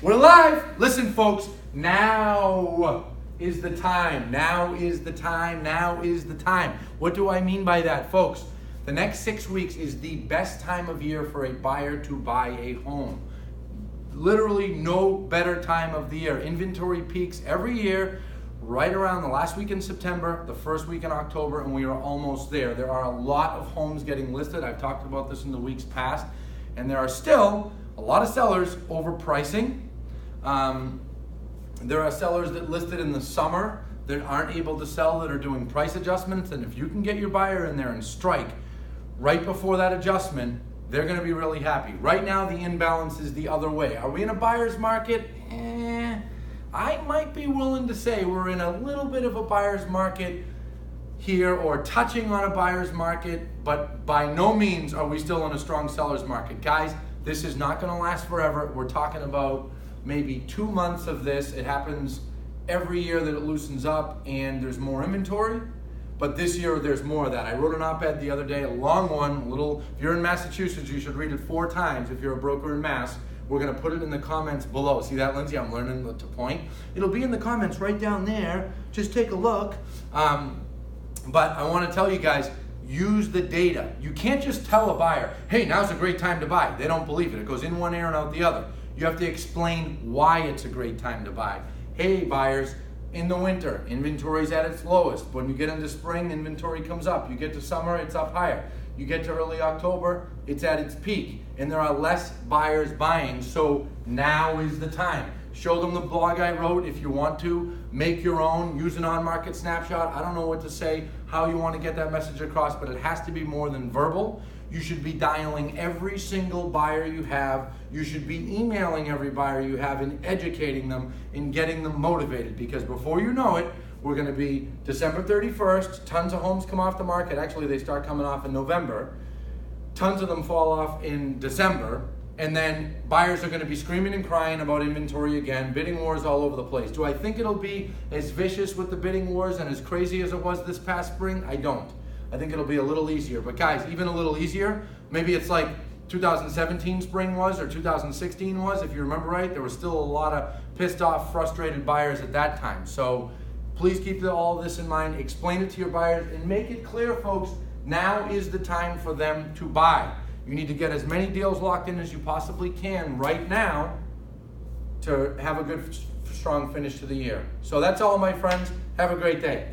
We're live. Listen, folks, now is the time. Now is the time. Now is the time. What do I mean by that, folks? The next 6 weeks is the best time of year for a buyer to buy a home. Literally no better time of the year. Inventory peaks every year right around the last week in September, the first week in October, and we are almost there. There are a lot of homes getting listed. I've talked about this in the weeks past, and there are still a lot of sellers overpricing. There are sellers that listed in the summer that aren't able to sell, that are doing price adjustments, and if you can get your buyer in there and strike right before that adjustment, they're going to be really happy. Right now, the imbalance is the other way. Are we in a buyer's market? I might be willing to say we're in a little bit of a buyer's market here, or touching on a buyer's market, but by no means are we still in a strong seller's market. Guys, this is not going to last forever. We're talking about maybe 2 months of this. It happens every year that it loosens up and there's more inventory. But this year, there's more of that. I wrote an op-ed the other day, a long one, if you're in Massachusetts, you should read it 4 times if you're a broker in Mass. We're gonna put it in the comments below. See that, Lindsay? I'm learning to point. It'll be in the comments right down there. Just take a look. But I wanna tell you guys, use the data. You can't just tell a buyer, hey, now's a great time to buy. They don't believe it. It goes in one ear and out the other. You have to explain why it's a great time to buy. Hey, buyers, in the winter, inventory's at its lowest. When you get into spring, inventory comes up. You get to summer, it's up higher. You get to early October, it's at its peak. And there are less buyers buying, so now is the time. Show them the blog I wrote if you want to. Make your own, use an on-market snapshot. I don't know what to say, how you want to get that message across, but it has to be more than verbal. You should be dialing every single buyer you have. You should be emailing every buyer you have and educating them and getting them motivated, because before you know it, we're going to be December 31st. Tons of homes come off the market. Actually, they start coming off in November. Tons of them fall off in December. And then buyers are going to be screaming and crying about inventory again, bidding wars all over the place. Do I think it'll be as vicious with the bidding wars and as crazy as it was this past spring? I don't. I think it'll be a little easier. But guys, even a little easier, maybe it's like 2017 spring was, or 2016 was. If you remember right, there was still a lot of pissed off, frustrated buyers at that time. So please keep all of this in mind. Explain it to your buyers and make it clear, folks, now is the time for them to buy. You need to get as many deals locked in as you possibly can right now to have a good, strong finish to the year. So that's all, my friends. Have a great day.